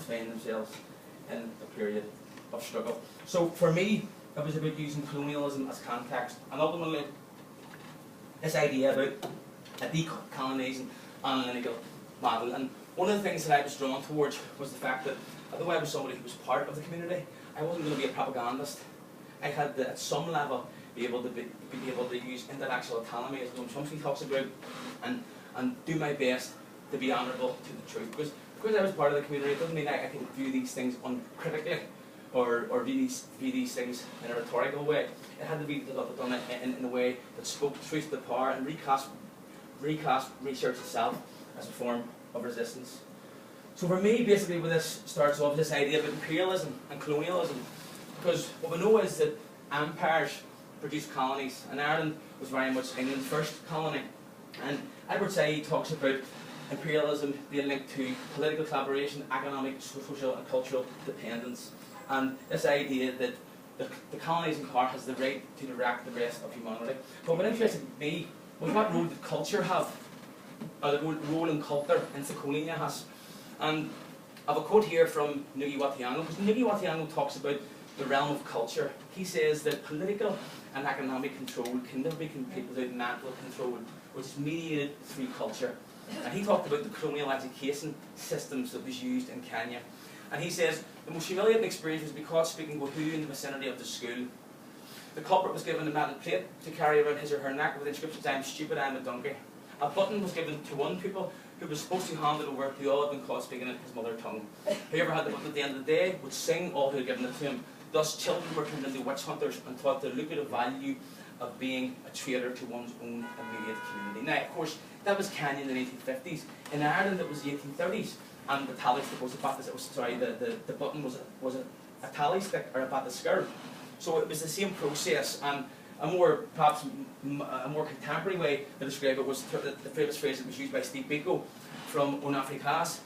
find themselves in a period of struggle. So for me, it was about using colonialism as context, and ultimately this idea about a decolonising analytical model. And one of the things that I was drawn towards was the fact that although I was somebody who was part of the community, I wasn't going to be a propagandist. I had to, at some level, be able to use intellectual autonomy, as Noam Chomsky talks about, and do my best to be honourable to the truth. Because I was part of the community, it doesn't mean I can view these things uncritically or view these things in a rhetorical way. It had to be done in a way that spoke truth to power and recast research itself as a form of resistance. So for me, basically, where this starts off, this idea of imperialism and colonialism, because what we know is that empires produced colonies, and Ireland was very much England's first colony. And Edward Said talks about imperialism being linked to political collaboration, economic, social and cultural dependence, and this idea that the colonizing power has the right to direct the rest of humanity. But what interested me was what role did culture have, or the role in culture in Seconia has. And I have a quote here from Ngugi wa Thiong'o, because Ngugi wa Thiong'o talks about the realm of culture. He says that political and economic control can never be complete without mental control, which is mediated through culture. And he talked about the colonial education systems that was used in Kenya. And he says, the most humiliating experience was to be caught speaking Wahoo in the vicinity of the school. The culprit was given a metal plate to carry around his or her neck with inscriptions, "I'm stupid, I'm a donkey." A button was given to one pupil who was supposed to hand it over to all who had been caught speaking in his mother tongue. Whoever had the button at the end of the day would sing all who had given it to him. Thus children were turned into witch hunters and taught the lucrative value of being a traitor to one's own immediate community. Now, of course, that was Kenya in the 1850s. In Ireland, it was the 1830s, and the tally stick was the button was a tally stick or a bataskir. So it was the same process, and perhaps a more contemporary way to describe it was the famous phrase that was used by Steve Biko from On Africa's.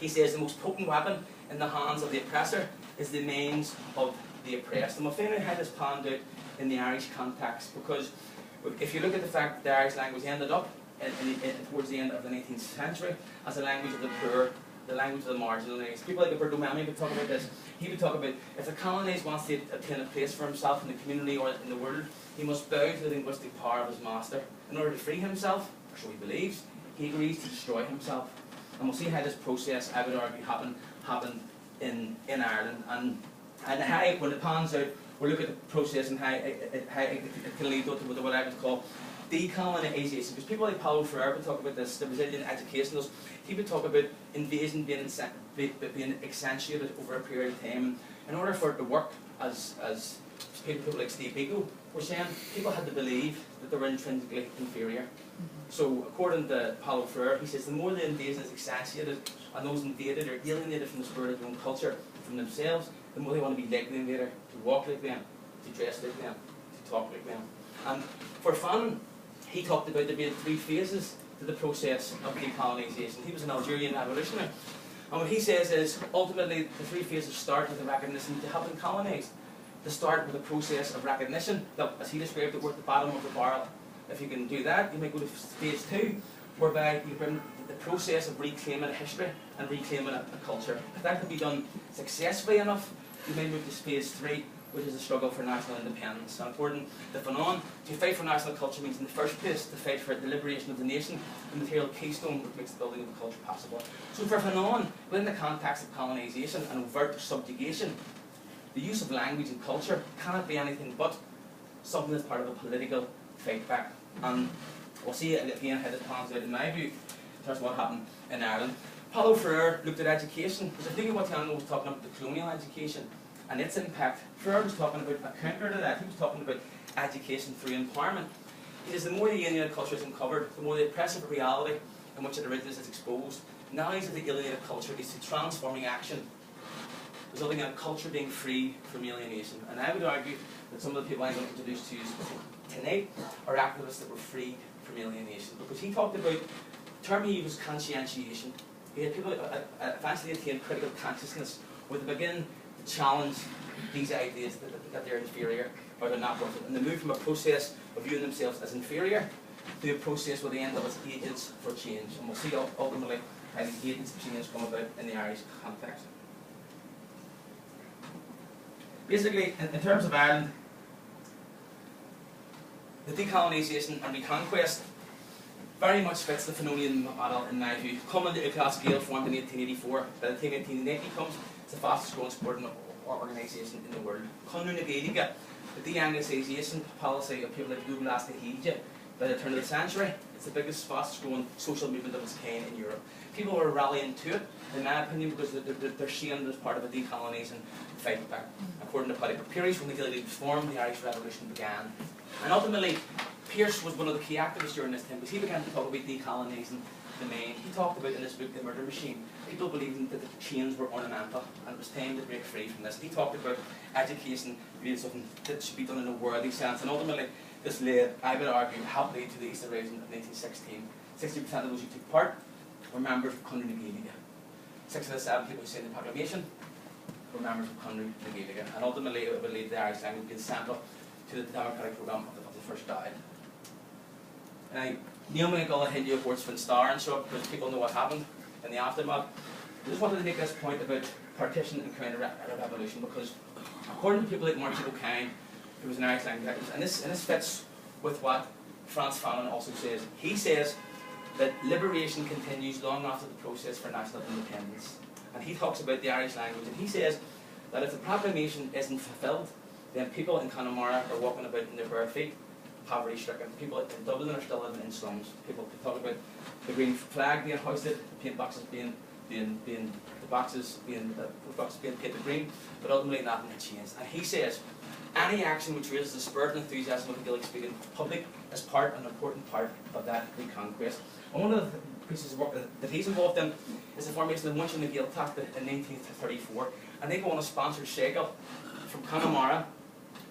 He says the most potent weapon in the hands of the oppressor is the means of the oppressed. And we'll find out how this panned out in the Irish context, because if you look at the fact that the Irish language ended up towards the end of the 19th century as a language of the poor, the language of the marginalised. People like Barra O Donnabhain would talk about this. He would talk about if the colonist wants to obtain a place for himself in the community or in the world, he must bow to the linguistic power of his master. In order to free himself, or so he believes, he agrees to destroy himself. And we'll see how this process, I would argue, happened in Ireland. And how, when it pans out, we'll look at the process and how it can lead to what I would call decolonisation. Because people like Paulo Freire would talk about this, the Brazilian educationalist, he would talk about invasion being accentuated over a period of time. In order for it to work, as people like Steve Biko were saying, people had to believe that they were intrinsically inferior. So according to Paulo Freire, he says the more the invasion is accentuated and those invaded are alienated from the spirit of their own culture, from themselves, the more they want to be like the invader, to walk like them, to dress like them, to talk like them. And for Fanon, he talked about there being 3 phases to the process of decolonisation. He was an Algerian abolitionist. And what he says is, ultimately, the 3 phases start with the recognition to have been colonised. To start with the process of recognition that, as he described it, we're at the bottom of the barrel. If you can do that, you might go to phase 2, whereby you bring the process of reclaiming a history and reclaiming a culture. If that can be done successfully enough, you may move to phase 3, which is a struggle for national independence. And according to Fanon, to fight for national culture means in the first place to fight for the liberation of the nation, the material keystone which makes the building of the culture possible. So for Fanon, within the context of colonisation and overt subjugation, the use of language and culture cannot be anything but something that's part of a political fight back. And we'll see again how this pans out in my view in terms of what happened in Ireland. Paulo Freire looked at education, because I think what Thiong'o was talking about the colonial education and its impact. Freire was talking about a counter to that. He was talking about education through empowerment. He says the more the alienated culture is uncovered, the more the oppressive reality in which it originates is exposed. Knowledge of the alienated culture is to transforming action, resulting in a culture being free from alienation. And I would argue that some of the people I'm going to introduce to you tonight are activists that were freed from alienation. Because he talked about, the term he used was conscientiation. He had people eventually attain critical consciousness, where they begin to challenge these ideas that they're inferior or they're not worth it. And they move from a process of viewing themselves as inferior to a process where they end up as agents for change. And we'll see ultimately how the agents of change come about in the Irish context. basically, in terms of Ireland, the decolonisation and reconquest very much fits the Fenonian model in my view. Common middle class Gael formed in 1884. By the time 1880 comes, it's the fastest growing sporting organisation in the world. Connu na Gaeilge, the de-Anglicisation policy of people like Douglas de Hege, by the turn of the century, it's the biggest, fastest growing social movement of its kind in Europe. People were rallying to it, in my opinion, because they're seeing it as part of a decolonising fight back. According to Paddy Pierce, when the Gaelic was formed, the Irish Revolution began. And ultimately, Pierce was one of the key activists during this time, because he began to talk about decolonising the Main. He talked about in this book, The Murder Machine, people believing that the chains were ornamental, and it was time to break free from this. He talked about education being something that should be done in a worldly sense, and ultimately, this led, I would argue, helped lead to the Easter Rising of 1916. 60% of those who took part were members of Connu na Gaeilge. 6 of the 7 people who signed the proclamation were members of Connu na Gaeilge, and ultimately it would lead to the Irish language being central to the democratic programme of the first Dáil. And Neil McGull Hindu Awards for the Star and so because people know what happened in the aftermath. I just wanted to make this point about partition and counter-revolution because according to people like Martin O'Kane, who was an Irish language activist, and this fits with what Frantz Fanon also says. He says that liberation continues long after the process for national independence. And he talks about the Irish language, and he says that if the proclamation isn't fulfilled, then people in Connemara are walking about in their bare feet, poverty-stricken. People in Dublin are still living in slums. People talk about the green flag being hoisted, the paint boxes being painted green, but ultimately nothing had changed. And he says any action which raises the spirit and enthusiasm of the Gaelic speaking public is an important part of that reconquest. And one of the pieces of work that he's involved in is the formation of the Munchen na Gaeltacht in 1934, and they go on a sponsored cycle from Connemara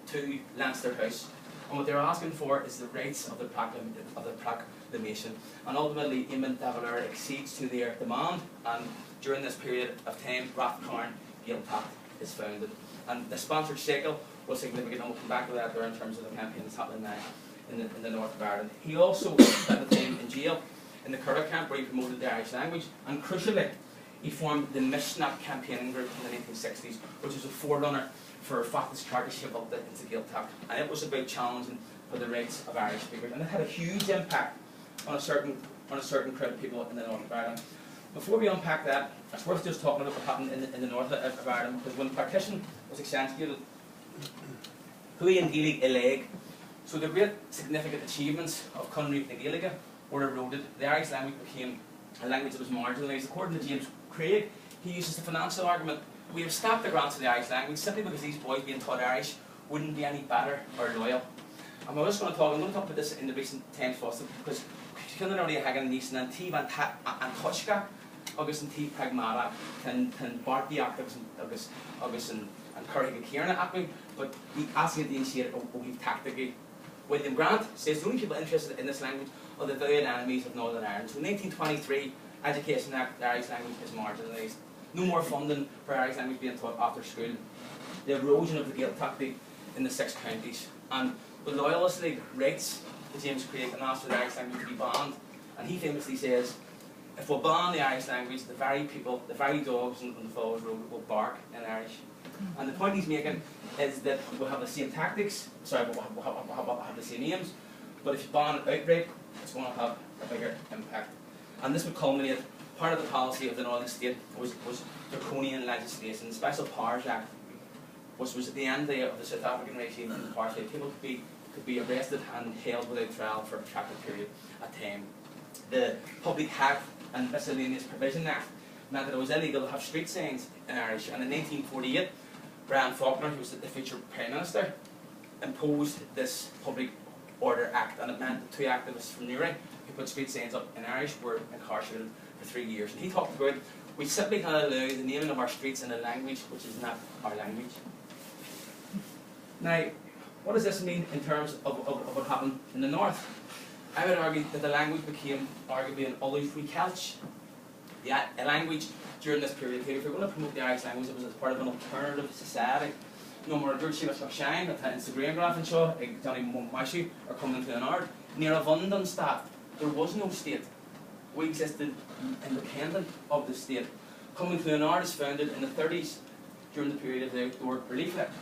to Leinster House. And what they're asking for is the rights of the proclamation. And ultimately, Eamon Daviller accedes to their demand, and during this period of time, Rathcarn Gaeltacht is founded. And the sponsored cycle was significant, and we'll come back to that there in terms of the campaign that's happening now in the north of Ireland. He also spent the time in jail in the Curragh camp where he promoted the Irish language, and crucially, he formed the Mishnah campaigning group in the 1960s, which was a forerunner for Fatah's Chartership of the Gaeltacht, and it was about challenging for the rights of Irish speakers, and it had a huge impact on a certain crowd of people in the north of Ireland. Before we unpack that, it's worth just talking about what happened in the north of Ireland, because when partition was accentuated, Hui and Gaelic Ileg, so the great significant achievements of Connu na Gaeilge were eroded. The Irish language became a language that was marginalised. According to James Craig, he uses the financial argument: we have stopped the grants of the Irish language simply because these boys being taught Irish wouldn't be any better or loyal. And I'm going to talk about this in the recent times first, because Killen already hagan Nisan and Tiv and Toshka, August and Tiv Pragmata, can Bart the actors August and Curry and Kieran at me, but he asking the initiate of tactically. William Grant says the only people interested in this language are the valiant enemies of Northern Ireland. So in 1923, Education Act, the Irish language is marginalised. No more funding for Irish language being taught after school. The erosion of the Gaeltacht in the 6 counties. And the Loyalist League writes to James Craig and asks for the Irish language to be banned. And he famously says, if we ban the Irish language, the very people, the very dogs on the Falls Road will bark in Irish. And the point he's making is that we'll have the same tactics, we'll have the same aims, but if you ban it outright, it's going to have a bigger impact. And this would culminate, part of the policy of the Northern State was draconian legislation. The Special Powers Act was at the end of the South African regime in the apartheid. People could be arrested and held without trial for a protracted period of time. The Public Health and Miscellaneous Provision Act meant that it was illegal to have street signs in Irish, and in 1948, Brian Faulkner, who was the future Prime Minister, imposed this Public Order Act, and it meant that 2 activists from Newry who put street signs up in Irish were incarcerated for 3 years. And he talked about, we simply cannot allow the naming of our streets in a language which is not our language. Now, what does this mean in terms of what happened in the north? I would argue that the language became arguably an Ullu Celch. A language during this period, if you're going to promote the Irish language, it was as part of an alternative society. No more George Seamus McShane, at Instagram graph and show, Johnny Momashi are coming to an art. Near a Vundenstat, there was no state. We existed independent of the state. Coming to an art is founded in the 30s during the period of the Outdoor Relief Act.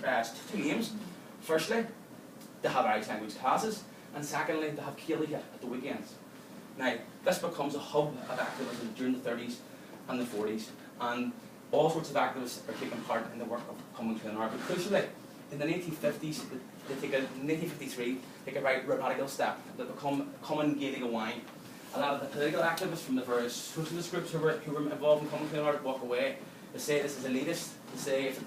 two aims. Firstly, to have Irish language classes, and secondly, to have Ceilidh at the weekends. Now, this becomes a hub of activism during the 30s and the 40s, and all sorts of activists are taking part in the work of Common Cleanar. But crucially, in the 1950s, in 1953, take a very radical step. They become Common Gaelic wine. A lot of the political activists from the various socialist groups who were involved in Common Cleanar walk away. They say this is elitist. They say if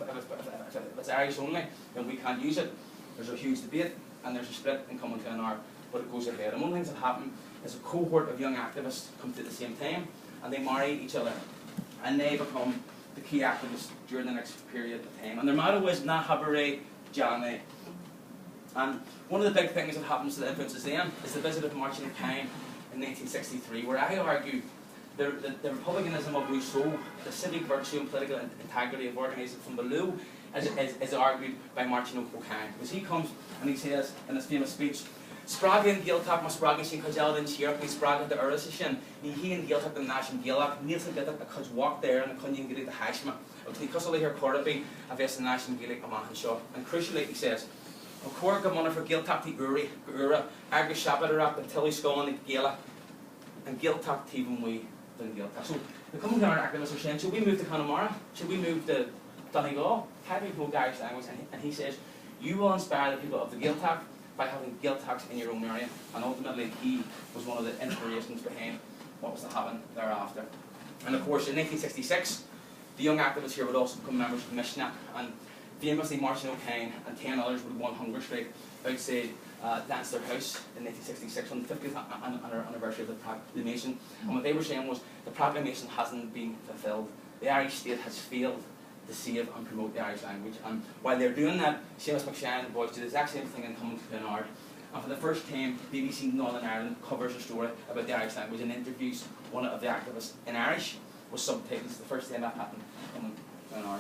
it's Irish only, then we can't use it. There's a huge debate, and there's a split in Common Cleanar, but it goes ahead. And one of the things that happen is a cohort of young activists come at the same time, and they marry each other, and they become the key activists during the next period of time. And their motto is Na Habare Jane. And one of the big things that happens that influences them is the visit of Martin O'Kane in 1963, where I argue the republicanism of Rousseau, the civic virtue and political integrity of organising from below, is argued by Martin O'Kane. Because he comes and he says in his famous speech, Sprague and Gaeltacht mas Sprague sin Cajal and Shirk, we Sprague the Urishishin, he and Gaeltacht and Nash and Gaelach, Nielsen get a cuz walk there and a cunning get the Hashma, of the Cussle here Corby, a Vest and Nash and Gaelic Amahan Shaw. And crucially, he says, O Corga Monner for Gaeltacht the Ura, Agus Shabbat the Tilly Skull and the Gaelach, and Gaeltacht even we than Gaeltacht. So the Common Cleanar activists are saying, should we move to Connemara? Should we move to Donegal? How do we promote the Irish language? And he says, you will inspire the people of the Gaeltacht by having Gaeltachts in your own area. And ultimately, he was one of the inspirations behind what was to happen thereafter. And of course, in 1966, the young activists here would also become members of the Mishnah, and famously Martin O'Kane and 10 others would go on hunger strike outside Leinster House in 1966 on the 50th anniversary of the proclamation. And what they were saying was, the proclamation hasn't been fulfilled. The Irish state has failed to save and promote the Irish language. And while they're doing that, Seamus McShane and the boys do the exact same thing in Common Cleanar. And for the first time, BBC Northern Ireland covers a story about the Irish language and interviews one of the activists in Irish with subtitles. The first time that happened in Common Cleanar.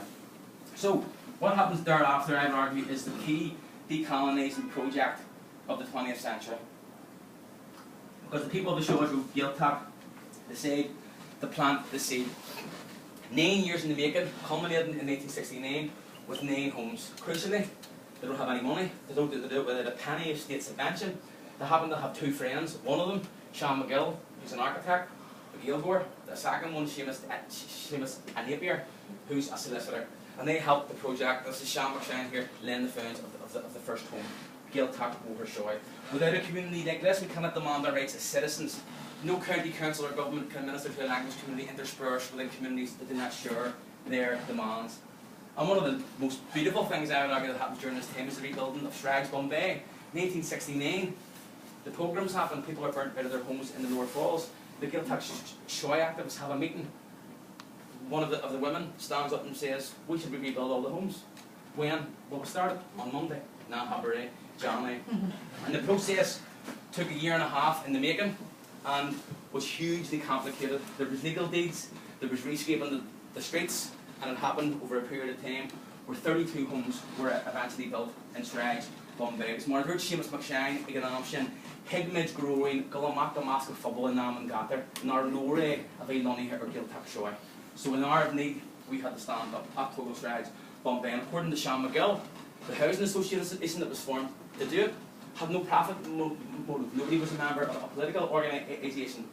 So, what happens thereafter, I would argue, is the key decolonising project of the 20th century. Because the people of the shores wrote Gaeltacht, the seed, the plant, the seed. 9 years in the making, culminating in 1969 with 9 homes. Crucially, they don't have any money, they don't do it without a penny of state subvention. They happen to have 2 friends. One of them, Sean McGill, who's an architect, a Gaelgore. The second one, Seamus Napier, who's a solicitor. And they helped the project. This is Sean McShane here, laying the foundations of the first home, Gaeltacht over Shoy. Without a community like this, we cannot demand our rights as citizens. No county council or government can administer to a language community interspersed within communities that do not share their demands. And one of the most beautiful things I would argue that happened during this time is the rebuilding of Shrags, Bombay. 1969, the pogroms happened, people are burnt out of their homes in the Lower Falls. The Gaeltacht Shoy activists have a meeting. One of the women stands up and says, we should rebuild all the homes. When? Well, we started on Monday. Na Habare, Johnny. And the process took a year and a half in the making and was hugely complicated. There was legal deeds, there was rescaping the streets, and it happened over a period of time where 32 homes were eventually built in Shrags, Bombay. It's more Seamus McShane, Iganamshin, Higmid Growing, Gullamak, Mask of Fubble, and Nam and Gatter, Nar Lore, Avay Lonnie or Gaeltacht Shoy. So in our need, we had to stand up at Total Shrags, Bombay. And according to Sean McGill, the housing association that was formed to do it had no profit motive. Nobody was a member of a political organisation.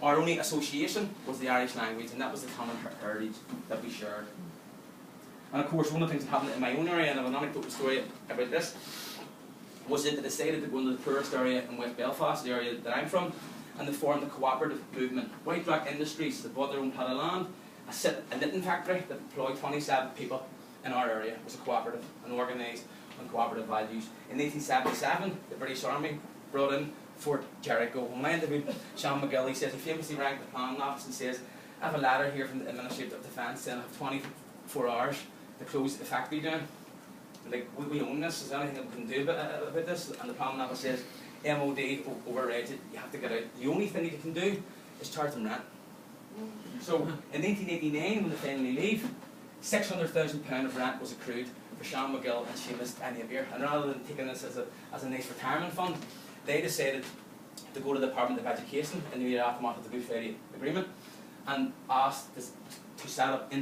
Our only association was the Irish language, and that was the common heritage that we shared. And of course, one of the things that happened in my own area, and I have an anecdotal story about this, was that they decided to go into the poorest area in West Belfast, the area that I'm from, and they formed a cooperative movement. White Rock Industries, that bought their own plot of land, a knitting factory that employed 27 people in our area. It was a cooperative and organised on cooperative values. In 1877, the British Army brought in Fort Jericho. When I interviewed Sean McGill, he says he famously rang the planning office and says, I have a letter here from the Ministry of Defence saying I have 24 hours to close the factory down. Like, we own this, is there anything that we can do about this? And the planning office says, MOD overrides it, you have to get out. The only thing you can do is charge them rent. So, in 1989, when they finally leave, £600,000 of rent was accrued for Sean McGill and Seamus Napier. And rather than taking this as a nice retirement fund, they decided to go to the Department of Education in the year aftermath of the Good Friday Agreement and asked to set up